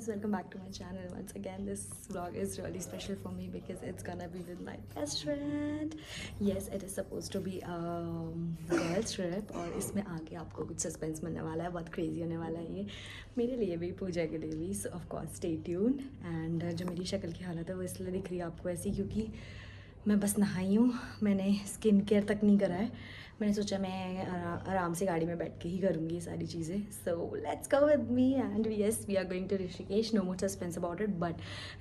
guys, welcome back to my channel once again. This vlog is really special for me because it's gonna be with my best friend. Yes, it is supposed to be a girls trip और इसमें आगे आपको कुछ suspense मिलने वाला है, बहुत crazy होने वाला है ये मेरे लिए भी, पूजा के लिए भी. सो of course stay tuned. And जो मेरी शक्ल की हालत है वो इसलिए दिख रही है आपको ऐसी क्योंकि मैं बस नहाई हूँ, मैंने स्किन केयर तक नहीं करा है. मैंने सोचा मैं आराम से गाड़ी में बैठ के ही करूँगी ये सारी चीज़ें. So let's go with me and yes we are going to Rishikesh. No more suspense about it, but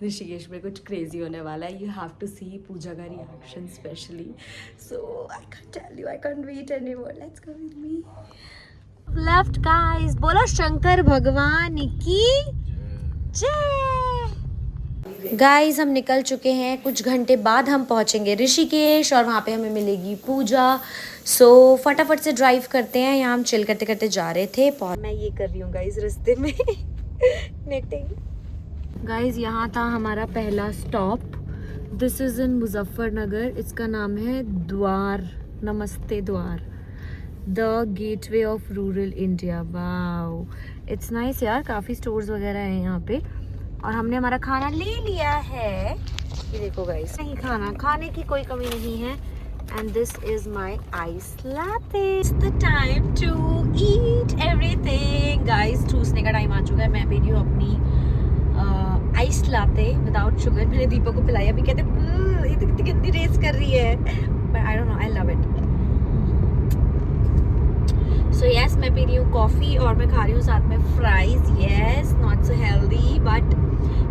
Rishikesh में कुछ क्रेजी होने वाला है. You have to see Puja का reaction specially. So I can tell you, I can't wait any more. Let's go with me. Left guys, बोलो शंकर भगवान की जय. गाइस हम निकल चुके हैं, कुछ घंटे बाद हम पहुंचेंगे ऋषिकेश और वहाँ पे हमें मिलेगी पूजा. सो फटाफट से ड्राइव करते हैं. यहाँ हम चिल करते करते जा रहे थे. मैं ये कर रही हूँ गाइस रास्ते में नेटिंग. गाइस यहाँ था हमारा पहला stop. This is in Muzaffarnagar. इसका नाम है द्वार, नमस्ते द्वार, the gateway of rural India. Wow it's nice यार, काफ़ी स्टोर्स वगैरह हैं यहाँ पे. और हमने हमारा खाना ले लिया है, ये देखो गाइस. नहीं खाने की कोई कमी नहीं है. And this is my ice latte. It's the time to eat everything. Guys ठूसने का टाइम आ चुका है. मैं पी रही हूँ अपनी आइस लाटे विदाउट शुगर. मैंने दीपक को पिलाई. अभी कहते ये तो कितनी गंदी टेस्ट कर रही है, but I don't know, I love it. So yes मैं पी रही हूँ कॉफ़ी और मैं खा रही हूँ साथ में fries. Yes not so healthy but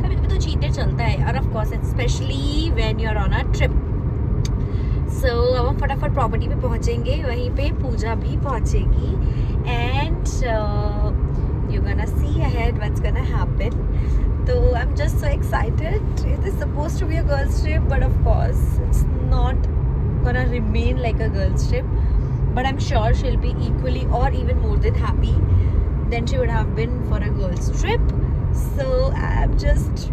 कभी कभी तो चीट डे चलता है. और of course specially when you are on a trip. So अब हम फटाफट प्रॉपर्टी पे पहुँचेंगे, वहीं पे पूजा भी पहुँचेगी. And you gonna see ahead what's gonna happen. तो I am just so excited. It is supposed to be a girls trip but of course it's not gonna remain like a girls trip. But I'm sure she'll be equally or even more than happy than she would have been for a girls trip. So I'm just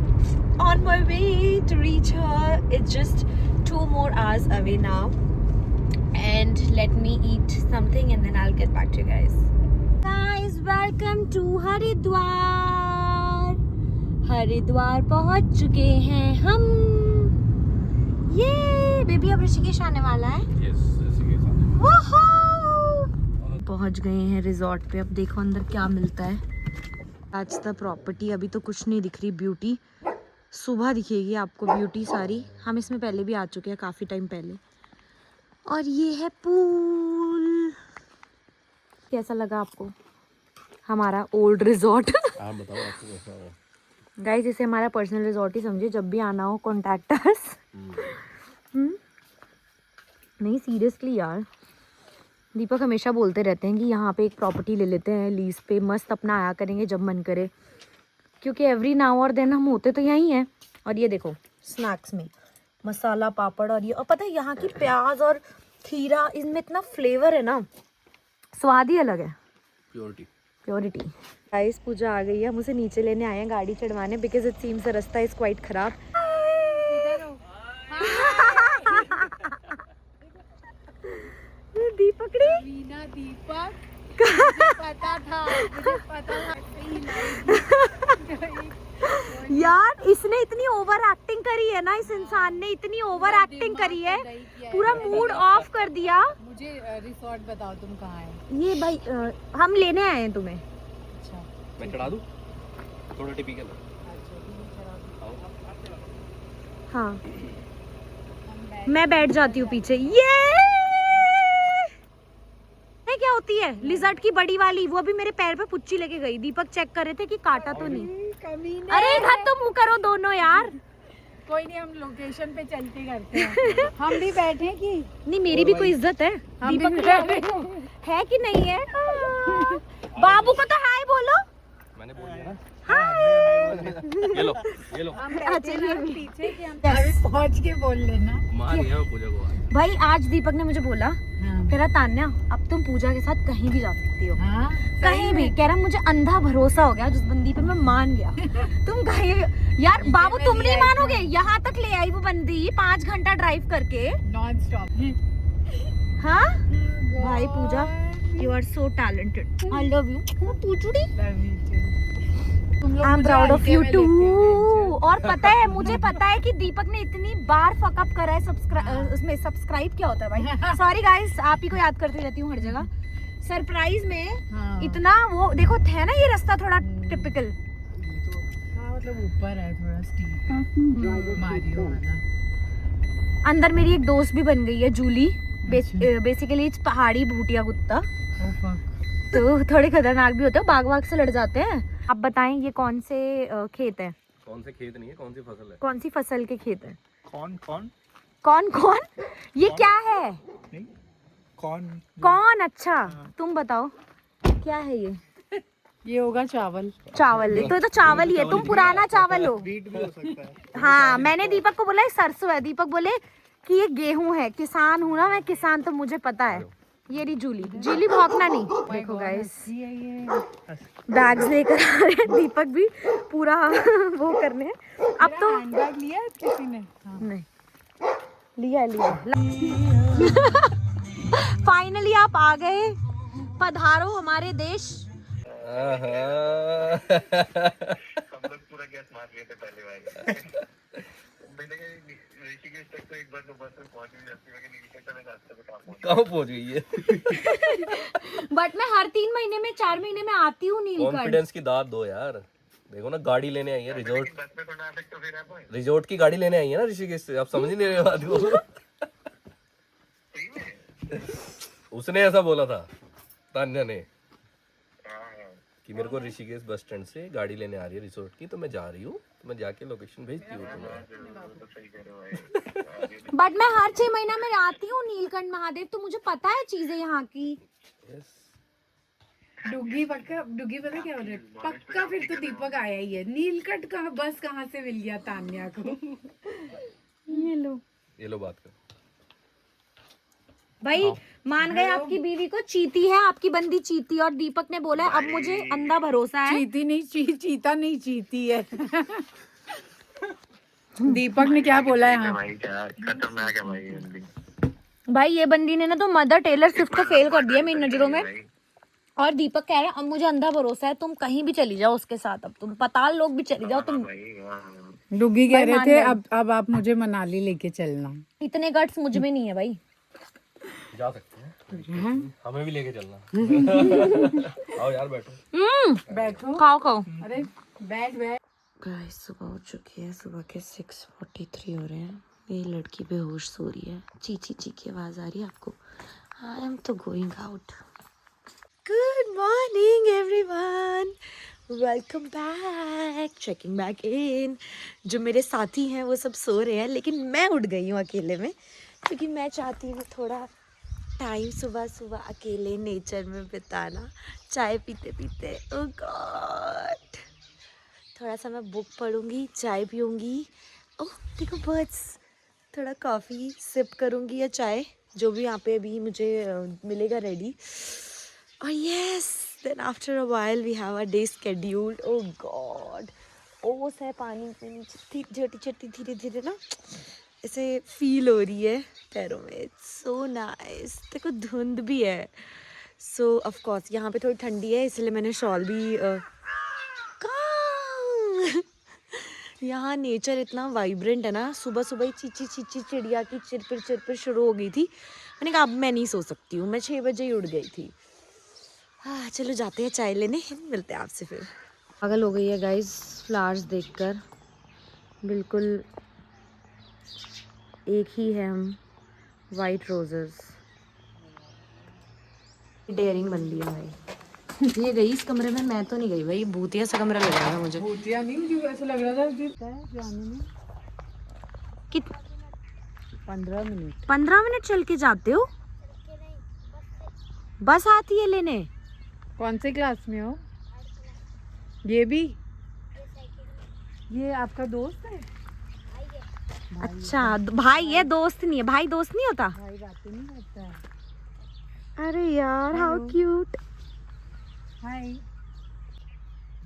on my way to reach her. It's just 2 more hours away now. And let me eat something and then I'll get back to you guys. Guys, welcome to Haridwar. Haridwar पहुंच चुके हैं हम. ये baby अब ऋषिकेश आने वाला है. Yes. पहुंच गए हैं रिजॉर्ट पे. अब देखो अंदर क्या मिलता है. आज द प्रॉपर्टी. अभी तो कुछ नहीं दिख रही ब्यूटी, सुबह दिखेगी आपको ब्यूटी सारी. हम इसमें पहले भी आ चुके हैं काफ़ी टाइम पहले. और ये है पूल. कैसा लगा आपको हमारा ओल्ड रिजॉर्ट? आप बताओ आपको कैसा लगा. गाइस इसे हमारा पर्सनल रिजॉर्ट ही समझिए. जब भी आना हो कॉन्टैक्ट अस. नहीं सीरियसली यार, दीपक हमेशा बोलते रहते हैं कि यहाँ पे एक प्रॉपर्टी ले लेते हैं लीज पे, मस्त अपना आया करेंगे जब मन करे, क्योंकि एवरी नाउ और देन हम होते तो यहीं हैं. और ये देखो स्नैक्स में मसाला पापड़ और ये, और पता है यहाँ की प्याज और खीरा, इनमें इतना फ्लेवर है ना, स्वाद ही अलग है. प्योरिटी. गाइस पूजा आ गई है. हम उसे नीचे लेने आए हैं गाड़ी चढ़वाने बिकॉज इट सीम्स द रास्ता इज क्वाइट खराब. दीपक दीपक पता था यार. इसने इतनी ओवर एक्टिंग करी है ना, इस इंसान ने इतनी ओवर एक्टिंग करी है, पूरा मूड ऑफ कर दिया. मुझे रिसोर्ट बताओ तुम कहाँ है. ये भाई हम लेने आए हैं तुम्हें. अच्छा मैं चढ़ा दूं थोड़ा टिपिकल. हाँ मैं बैठ जाती हूँ पीछे. ये क्या होती है लिजर्ट की बड़ी वाली, वो अभी मेरे पैर पे पुच्ची लेके गई. दीपक चेक कर रहे थे कि काटा तो नहीं. अरे घर तो मुंह करो दोनों यार. कोई नहीं, हम लोकेशन पे चलते करते हैं. हम भी बैठे कि नहीं, मेरी भी कोई इज्जत है. दीपक है कि नहीं है. बाबू को तो हाय बोलो. मैंने बोल दिया ना. हाय. ये लो पीछे कि हम अभी पहुंच के बोल लेना. मार दिया पूजा को. भाई आज दीपक ने मुझे बोला, कह रहा तान्या अब तुम पूजा के साथ कहीं भी जा सकती हो. हाँ, कहीं भी. कह रहा मुझे अंधा भरोसा हो गया जिस बंदी पे, मैं मान गया. तुम कहीं यार बाबू तुम नहीं मानोगे, यहाँ तक ले आई वो बंदी 5 घंटा ड्राइव करके नॉन स्टॉप. हाँ भाई Pooja you are so talented. I love you पूछूड़ी. तुम लोग आई एम मुझे प्राउड ऑफ हल्के यू में टू। लेते हो, और पता है, मुझे पता है कि दीपक ने इतनी बार फकअप करा है उसमें सब्सक्राइब क्या होता है भाई, सॉरी गाइस, आप ही को याद करती रहती हूँ हर जगह। सरप्राइज में हाँ। इतना वो देखो है ना, ये रास्ता थोड़ा टिपिकल। हाँ मतलब ऊपर है थोड़ा स्टीप मारियो वाला। अंदर मेरी एक दोस्त भी बन गई है, जूली। बेसिकली पहाड़ी भूटिया कुत्ता, Oh, fuck. तो थोड़े खतरनाक भी होते हैं, बाग बाग से लड़ जाते हैं। आप बताएं ये कौन से खेत है? कौन से खेत नहीं है, कौन सी फसल है? कौन सी फसल के खेत है? कौन कौन कौन कौन ये कौन? क्या है? नहीं कौन कौन? अच्छा तुम बताओ क्या है ये? ये होगा चावल। चावल? तो चावल ही है, तुम पुराना चावल हो। बीट भी हो सकता है। हाँ, मैंने दीपक को बोला ये सरसों है, दीपक बोले कि ये गेहूं है। किसान हूँ ना मैं, किसान, तो मुझे पता है। ये रही जूली, जूली भौंकना नहीं। देखो गाइस, ये बैग्स लेकर आ रहे हैं, दीपक भी पूरा वो करने हैं। अब तो हैंडबैग लिया है किसी ने? हाँ। नहीं लिया फाइनली आप आ गए, पधारो हमारे देश। हम लोग पूरा गैस मार लिए थे पहले वाले। मैंने कहा ऋषिकेश तक तो एक बार तो बस में पहुंच भी जाती है, लेकिन नीलकंठ में रास्ते पे कहाँ पहुंच। कहाँ पहुंच गई है? बट मैं हर 3 महीने में 4 महीने में आती हूँ नीलकंठ। कॉन्फिडेंस की दाद दो यार। देखो ना, गाड़ी लेने आई है रिजोर्ट, बस में तो ना आ सकते, फिर आप रिजोर्ट की गाड़ी लेने आई है ना ऋषिकेश से। आप समझ नहीं रहे बात को। सही में। उसने ऐसा बोला था, तान्या ने, कि मेरे को ऋषिकेश बस स्टैंड से गाड़ी लेने आ रही है रिजोर्ट की, तो मैं जा रही हूँ, तो मैं जाके लोकेशन भेजती हूँ तुम्हें। तो सही कह रहे हो भाई। बट मैं हर 6 महीना में आती हूँ नीलकंठ महादेव, तो मुझे पता है चीजें यहाँ की। Yes. डुग्गी पता क्या हो रहा है? पक्का फिर तो दीपक आया ही है। नीलकंठ कहाँ, बस कहाँ से मिल गया तान्या को? ये लो बात कर। भाई मान गए आपकी बीवी को चीती है, आपकी बंदी चीती, और दीपक ने बोला है अब मुझे अंधा भरोसा है। चीती नहीं, चीता नहीं, चीती है। दीपक ने क्या बोला है? हाँ भाई क्या खतरनाक है भाई ये। भाई ये बंदी ने ना तो मदर टेलर स्विफ्ट को फेल कर दिया मेरी नजरों में। और दीपक कह रहा है अब मुझे अंधा भरोसा है, तुम कहीं भी चली जाओ उसके साथ, अब तुम पताल लोग भी चली जाओ तुम। डुग्गी कह रहे मान थे गए। अब आप मुझे मनाली लेके चलना। इतने गट्स मुझ में नहीं है भाई। जा सकते हैं, हमें भी लेके चलना। आओ यार बैठो। बैठो। खाओ। अरे बैठ। गाइस सुबह हो चुकी है, सुबह के 6:43 हो रहे हैं। ये लड़की बेहोश सो रही है, चीची की आवाज आ रही है आपको। आई एम तो going out. Good morning everyone, welcome back, checking back in. जो मेरे साथी हैं वो सब सो रहे हैं, लेकिन मैं उठ गई हूँ अकेले में, क्योंकि मैं चाहती हूँ थोड़ा टाइम सुबह अकेले नेचर में बिताना, चाय पीते पीते। ओह गॉड, थोड़ा सा मैं बुक पढ़ूंगी, चाय पीऊंगी। ओह देखो बर्ड्स, थोड़ा कॉफ़ी सिप करूंगी या चाय, जो भी यहाँ पे अभी मुझे मिलेगा रेडी। और yes, then after a while we have a day scheduled. Oh god, ओस है पानी के नीचे, छोटी धीरे धीरे ना ऐसे फील हो रही है पैरों में। It's so nice. देखो धुंध भी है, सो ऑफ कोर्स यहाँ पे थोड़ी ठंडी है, इसलिए मैंने शॉल भी यहाँ नेचर इतना वाइब्रेंट है ना। सुबह सुबह ही चीची चिड़िया की चिरपिर शुरू हो गई थी। मैंने कहा अब मैं नहीं सो सकती हूँ, मैं 6 बजे ही उठ गई थी। हाँ चलो जाते हैं चाय लेने, मिलते हैं आपसे फिर। पागल हो गई है गाइस फ्लावर्स देखकर, बिल्कुल एक ही है हम, वाइट रोजेस। डेयरिंग बन लिया भाई। ये गई इस कमरे में, मैं तो नहीं गई भाई, भूतिया सा कमरा लग रहा है मुझे। भूतिया नहीं, मुझे ऐसा लग रहा था जाने में। कि 15 मिनट 15 मिनट चल के जाते हो? बस आती है लेने? कौन से क्लास में हो? ये भी? ये आपका दोस्त है? अच्छा भाई है, दोस्त नहीं है। भाई दोस्त नहीं होता? भाई बातें नहीं करता है। अरे यार हाउ क्यूट। हाय।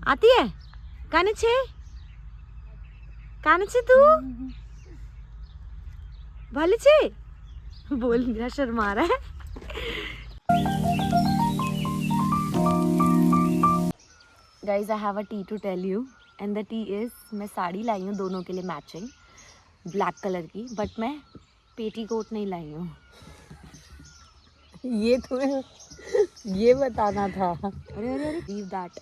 आती है काने छे तू भले छे बोल, मेरा शर्मा रहा है। Guys I have a tea to tell you and the tea is, मैं साड़ी लाई हूँ दोनों के लिए मैचिंग ब्लैक कलर की, बट मैं पेटीकोट नहीं लाई हूँ। ये तुम्हें ये बताना था। अरे अरे अरे लीव दैट,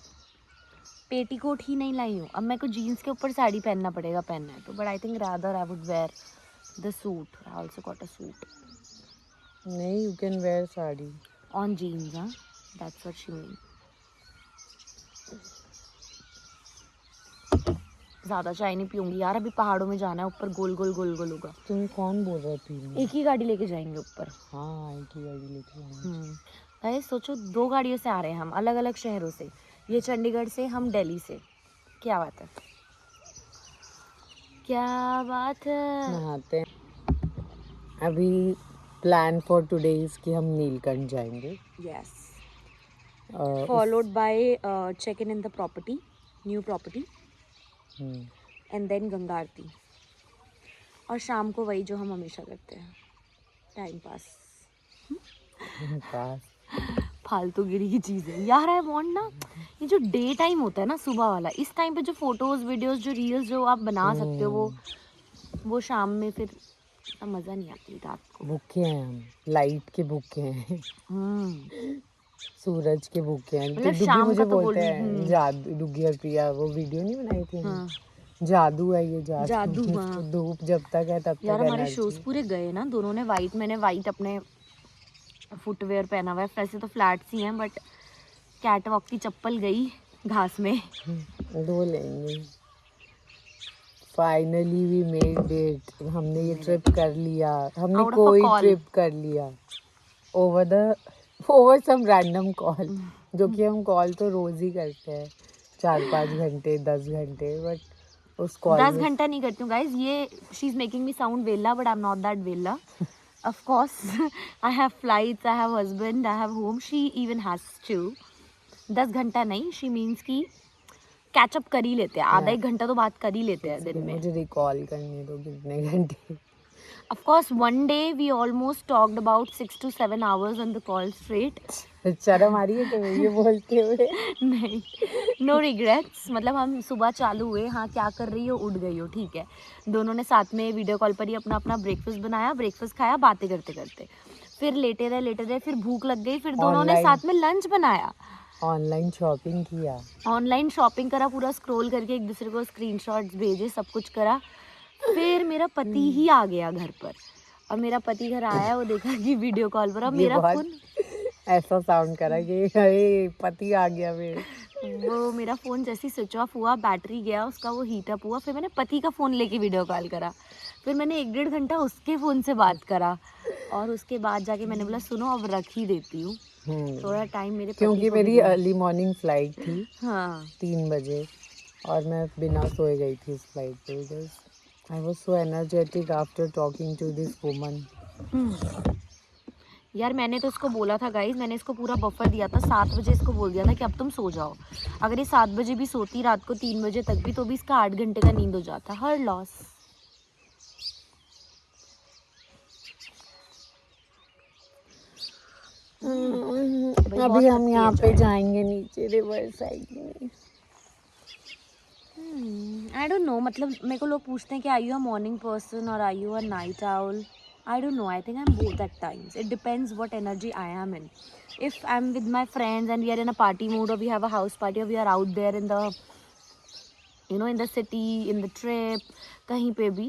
पेटीकोट ही नहीं लाई हूँ। अब मेरे को जीन्स के ऊपर साड़ी पहनना पड़ेगा, पहनना है तो, but I think rather I would wear the suit. I also got a suit नहीं, you can wear sari on jeans. हाँ, दैट्स व्हाट शी मीन। ज़्यादा चाय नहीं पीऊंगी यार, अभी पहाड़ों में जाना है, ऊपर गोल गोल गोल गोल होगा। तुम्हें कौन बोल रहा है पीने? एक ही गाड़ी लेके जाएंगे ऊपर। हाँ, एक ही गाड़ी लेके जाएंगे। अरे सोचो 2 गाड़ियों से आ रहे हैं हम, अलग अलग शहरों से। ये चंडीगढ़ से, हम दिल्ली से। क्या बात है, क्या बात है। नहाते हैं। अभी प्लान फॉर टुडे इज कि हम नीलकंठ जाएंगे। Yes, uh, followed by check in the property, new property, hmm, and then Ganga aarti, और शाम को वही जो हम हमेशा करते हैं, टाइम पास। पास। फालतू गिरी की चीज़ है यार। आई वांट ना, ये जो डे टाइम होता है ना सुबह वाला, इस टाइम पे जो फोटोज वीडियोस जो रील्स जो आप बना सकते हो, वो शाम में फिर मज़ा नहीं आती रात को। भूखे हैं हम, लाइट के भूखे हैं, सूरज के भूखे हैं। तो मतलब डुग्गी शाम मुझे का तो बोलते बोल- हैं जादू। डुग्गी और प्रिया वो वीडियो नहीं बनाई थी हमने? हाँ, जादू है ये, जादू। जादू, हाँ। धूप जब तक है तब यार तक हमारे एनर्जी। शूज़ पूरे गए ना, दोनों ने वाइट, मैंने वाइट अपने फुटवेयर पहना हुआ है। वैसे तो फ्लैट्स ही हैं, बट कैट वॉक की चप्पल गई घास में। दो लेंगे। Finally we made it. हमने ये ट्रिप कर लिया। हमने Out of a कोई call. ट्रिप कर लिया ओवर सम रैंडम कॉल, जो कि हम कॉल तो रोज ही करते हैं, 4-5 घंटे 10 घंटे, बट उस कॉल 10 में घंटा नहीं करती हूँ गाइज, ये she is making me sound वेला, but I am not that वेला। Of course I have flights, I have husband, I have home, she even has two. 10 घंटा नहीं, शी मीन्स की कैचअप कर ही लेते हैं, आधा एक घंटा तो बात कर ही लेते हैं दिन में। मुझे रिकॉल करने दो कितने घंटे। Of course, one day we almost talked about 6 to 7 hours on the call straight. शर्म आ रही है तुम्हें ये बोलते हुए? नहीं, नो रिग्रेट्स। मतलब हम सुबह चालू हुए, हाँ क्या कर रही हो, उठ गई हो, ठीक है। दोनों ने साथ में वीडियो कॉल पर ही अपना अपना ब्रेकफास्ट बनाया, ब्रेकफास्ट खाया, बातें करते करते फिर लेटे रहे, फिर भूख लग गई, फिर दोनों ने साथ में लंच बनाया, ऑनलाइन शॉपिंग किया, ऑनलाइन शॉपिंग करा, पूरा स्क्रॉल करके एक दूसरे को स्क्रीनशॉट्स भेजे, सब कुछ करा। फिर मेरा पति ही आ गया घर पर, और मेरा पति घर आया, वो देखा कि वीडियो कॉल पर, और ये मेरा बहुत फोन, ऐसा साउंड करा कि अरे पति आ गया मेरे। वो मेरा फ़ोन जैसे ही स्विच ऑफ हुआ, बैटरी गया उसका, वो हीट अप हुआ। फिर मैंने पति का फ़ोन लेके वीडियो कॉल करा, फिर मैंने 1-1.5 घंटा उसके फ़ोन से बात करा, और उसके बाद जाके मैंने बोला सुनो अब रख ही देती हूँ थोड़ा टाइम मेरे पति क्योंकि को मेरी भी दो। अर्ली मॉर्निंग फ्लाइट थी, हाँ 3 बजे, और मैं बिना सोए गई थी उस फ्लाइट पे, because I was so energetic after talking to this woman. यार मैंने तो इसको बोला था गाइज, मैंने इसको पूरा बफर दिया था, 7 बजे इसको बोल दिया था कि अब तुम सो जाओ। अगर ये 7 बजे भी सोती रात को 3 बजे तक भी, तो भी इसका 8 घंटे का नींद हो जाता। हर लॉस। अभी हम यहाँ पे जाएंगे नीचे रिवर साइड में। आई डोंट नो, मतलब मेरे को लोग पूछते हैं कि are you a morning person और are you a night owl. I don't know, I think I'm both at times. It depends what energy I am in. If I'm with my friends and we are in a party mood, or we have a house party, or we are out there in the, you know, in the city, in the trip, कहीं पे भी,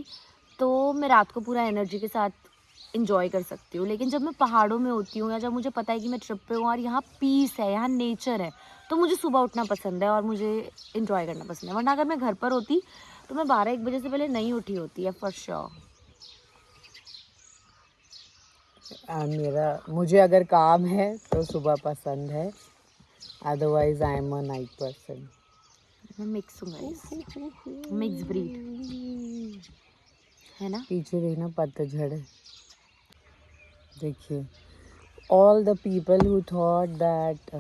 तो मैं रात को पूरा energy के साथ इंजॉय कर सकती हूँ। लेकिन जब मैं पहाड़ों में होती हूँ, या जब मुझे पता है कि मैं ट्रिप पे हूँ और यहाँ पीस है, यहाँ नेचर है, तो मुझे सुबह उठना पसंद है और मुझे इंजॉय करना पसंद है। वरना अगर मैं घर पर होती तो मैं 12-1 बजे से पहले नहीं उठी होती है, फॉर श्योर। मुझे अगर काम है तो सुबह पसंद है, otherwise I am a night person. मैं मिक्स हूँ गाइस, मिक्स ब्रीड है ना। पीछे देखना पतझड़ है, देखिए। All the people who thought that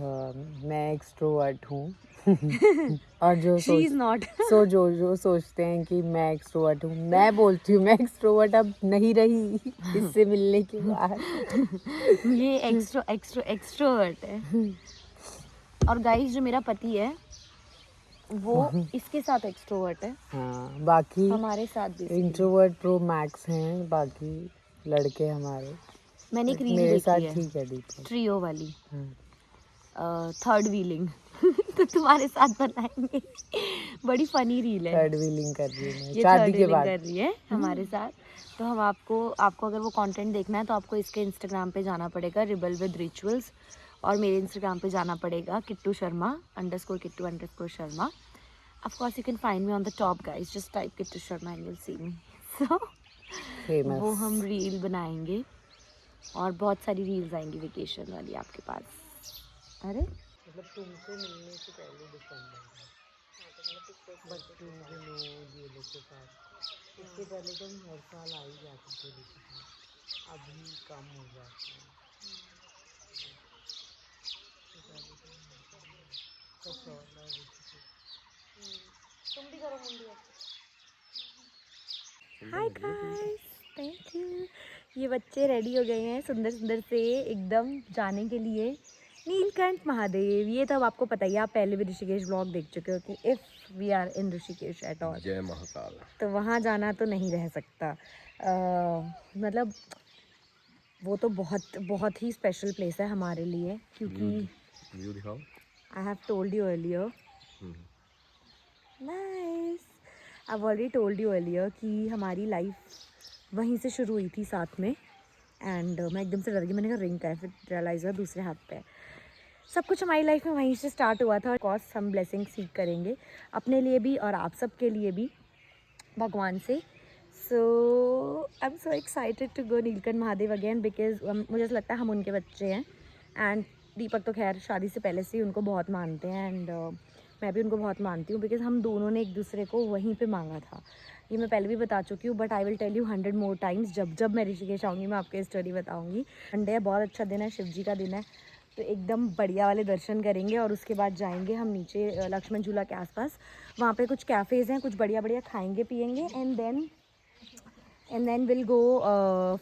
मैं एक्सट्रोवर्ट हूँ और She is not. जो सोचते हैं कि मैं एक्सट्रोवर्ट हूँ, मैं बोलती हूँ मैं एक्सट्रोवर्ट अब नहीं रही इससे मिलने के बाद। ये एक्स्ट्रोवर्ट है। और गाइस जो मेरा पति है वो इसके साथ एक्सट्रोवर्ट है, हाँ बाकी हमारे साथ भी। इंट्रोवर्ट प्रो मैक्स हैं बाकी लड़के हमारे। मैंने एक रील मेरे साथ देखी है ठीक है दीपक। ट्रियो वाली, हाँ। थर्ड व्हीलिंग तो तुम्हारे साथ बनाएंगे। बड़ी फनी रील है। थर्ड व्हीलिंग कर रही हूँ मैं ये शादी थर्ड के व्हीलिंग बाद। कर रही है हमारे साथ। तो हम आपको अगर वो कंटेंट देखना है तो आपको इसके इंस्टाग्राम पे जाना पड़ेगा, रिबल विद रिचुअल्स, और मेरे इंस्टाग्राम पे जाना पड़ेगा किट्टू शर्मा _kittu_शर्मा। Of course you can find me on the top guys, just type Kittu Sharma and you'll see me. So famous. वो हम रील बनाएंगे और बहुत सारी रील्स आएंगी वेकेशन वाली आपके पास। अरे मतलब तुमसे मिलने से पहले दिसंबर बच्चों विनोद ये लोग के साथ, इससे पहले तो हम हर साल आ ही जाते थे लेकिन अभी कम हो जाते हैं। तुम भी करो मुंडी। Hi guys, thank you. ये बच्चे रेडी हो गए हैं सुंदर सुंदर से एकदम जाने के लिए नीलकंठ महादेव। ये तो अब आपको पता ही है, आप पहले भी ऋषिकेश व्लॉग देख चुके हो कि if we are in Rishikesh at all, जय महाकाल, तो वहाँ जाना तो नहीं रह सकता। मतलब वो तो बहुत बहुत ही स्पेशल प्लेस है हमारे लिए, क्योंकि व्यू दिखाओ। I have told you earlier, nice, I have already told you earlier कि हमारी लाइफ वहीं से शुरू हुई थी साथ में। एंड मैं एकदम से डर गई, मैंने कहा रिंग का है, फिर रियलाइज हुआ दूसरे हाथ पे है। सब कुछ हमारी लाइफ में वहीं से स्टार्ट हुआ था। ऑफकोर्स हम ब्लेसिंग सीख करेंगे अपने लिए भी और आप सब के लिए भी भगवान से। So I am so excited to go Neelkanth Mahadev again, because मुझे ऐसा लगता है हम उनके बच्चे हैं। एंड दीपक तो खैर शादी से पहले से ही उनको बहुत मानते हैं, एंड मैं भी उनको बहुत मानती हूँ, बिकॉज हम दोनों ने एक दूसरे को वहीं पे मांगा था। ये मैं पहले भी बता चुकी हूँ, but I will tell you 100 more times. जब मैं ऋषिकेश आऊँगी मैं आपको स्टोरी बताऊँगी। संडे है, बहुत अच्छा दिन है, शिव जी का दिन है, तो एकदम बढ़िया वाले दर्शन करेंगे और उसके बाद जाएंगे हम नीचे लक्ष्मण झूला के आसपास। वहाँ पे कुछ कैफ़ेज़ हैं, कुछ बढ़िया बढ़िया खाएंगे पिएंगे, and then will go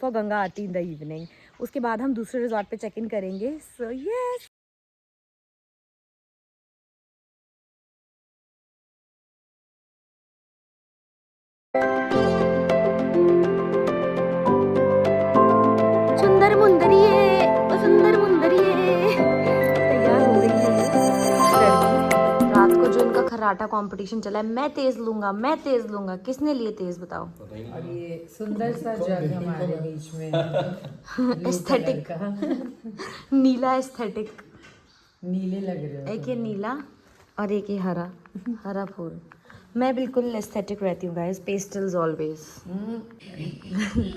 for Ganga aarti in the evening. उसके बाद हम दूसरे रिजॉर्ट पे चेक इन करेंगे। सो यस, सुंदर मुंदरिये, ओ सुंदर मुंदरिये तैयार हो गई है लड़की। रात को जो इनका खर्राटा कंपटीशन चला है, मैं तेज लूंगा, किसने लिए तेज बताओ। और ये सुंदर सा जग हमारे बीच में है। एस्थेटिक नीला एस्थेटिक, नीले लग रहे हो। एक ये नीला और एक ये हरा फूल। मैं बिल्कुल एस्थेटिक रहती हूँ गाइस, पेस्टल्स ऑलवेज।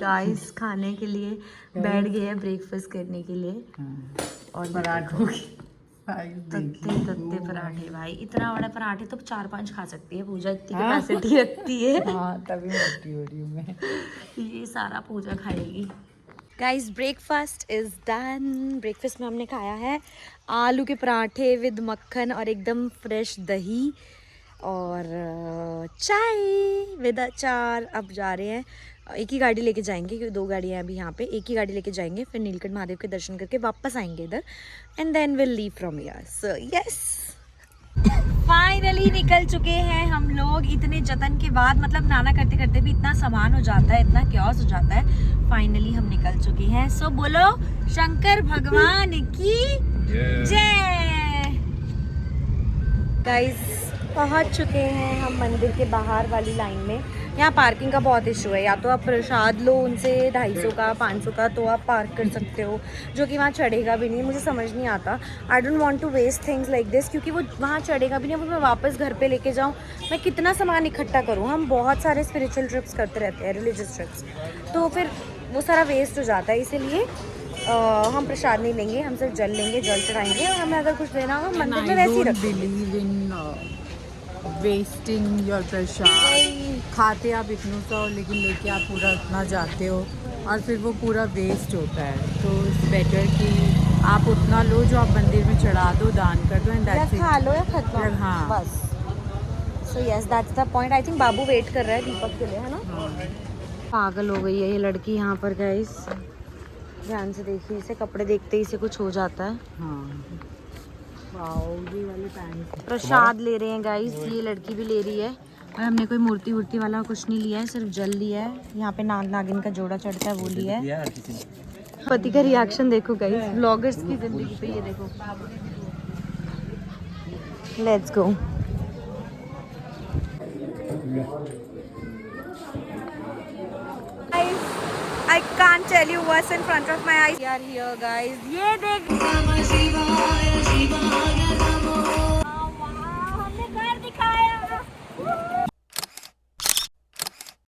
गाइस खाने के लिए बैठ गए हैं ब्रेकफास्ट करने के लिए, और पराठों की तत्ते पराठे। भाई इतना बड़ा पराठे तो 4-5 खा सकती है पूजा, इतनी कैपेसिटी रखती है। हाँ तभी मोटी हो रही हूँ मैं। ये सारा पूजा खाएगी। Guys breakfast is done. Breakfast में हमने खाया है आलू के पराठे विद मक्खन और एकदम फ्रेश दही और चाय विद अचार। अब जा रहे हैं, एक ही गाड़ी लेके जाएंगे क्योंकि 2 गाड़ियाँ हैं अभी यहाँ पे। एक ही गाड़ी लेके जाएंगे, फिर नीलकंठ महादेव के दर्शन करके वापस आएंगे इधर, and then will leave from here. So yes, finally निकल चुके हैं हम लोग इतने जतन के बाद। मतलब नाना करते करते भी इतना सामान हो जाता है, इतना क्योस हो जाता है। फाइनली हम निकल चुके हैं। सो बोलो शंकर भगवान की जय। गाइस पहुंच चुके हैं हम मंदिर के बाहर वाली लाइन में। यहाँ पार्किंग का बहुत इशू है, या तो आप प्रसाद लो उनसे 250 का 500 का तो आप पार्क कर सकते हो, जो कि वहाँ चढ़ेगा भी नहीं। मुझे समझ नहीं आता, I don't want to waste things like this, क्योंकि वो वहाँ चढ़ेगा भी नहीं। अब मैं वापस घर पे लेके जाऊँ, मैं कितना सामान इकट्ठा करूँ। हम बहुत सारे स्पिरिचुअल ट्रिप्स करते रहते हैं, रिलीजियस ट्रिप्स, तो फिर वो सारा वेस्ट हो जाता है। इसीलिए हम प्रसाद नहीं लेंगे, हम सिर्फ जल लेंगे, जल चढ़ाएंगे, और हमें अगर कुछ देना होगा मंदिर में वैसे ही रखेंगे। वेस्टिंग योर प्रसाद। खाते आप इतना सा हो लेकिन लेके आप पूरा उतना जाते हो और फिर वो पूरा वेस्ट होता है। तो इट्स बेटर कि आप उतना लो जो आप मंदिर में चढ़ा दो, दान कर दो, एंड दैट्स इट। खा लो या खत्म, हाँ बस। So yes that's the point. I think बाबू वेट कर रहा है दीपक के लिए, है ना। पागल हो गई है ये लड़की यहाँ पर गाइस, ध्यान से देखिए इसे, कपड़े देखते ही इसे कुछ हो जाता है। हाँ वाओ ये वाले पैंट प्रसाद ले रहे हैं गाइस, ये लड़की भी ले रही है। और हमने कोई मूर्ति वूर्ति वाला कुछ नहीं लिया है, सिर्फ जल लिया है। यहाँ पे नाग नागिन का जोड़ा चढ़ता है वो लिया है। पति का रिएक्शन देखो गाइस, ब्लॉगर्स की जिंदगी पे ये देखो। Let's go. I can't tell you what's in front of my eyes. We are here guys. ये देख। हमने घर दिखाया।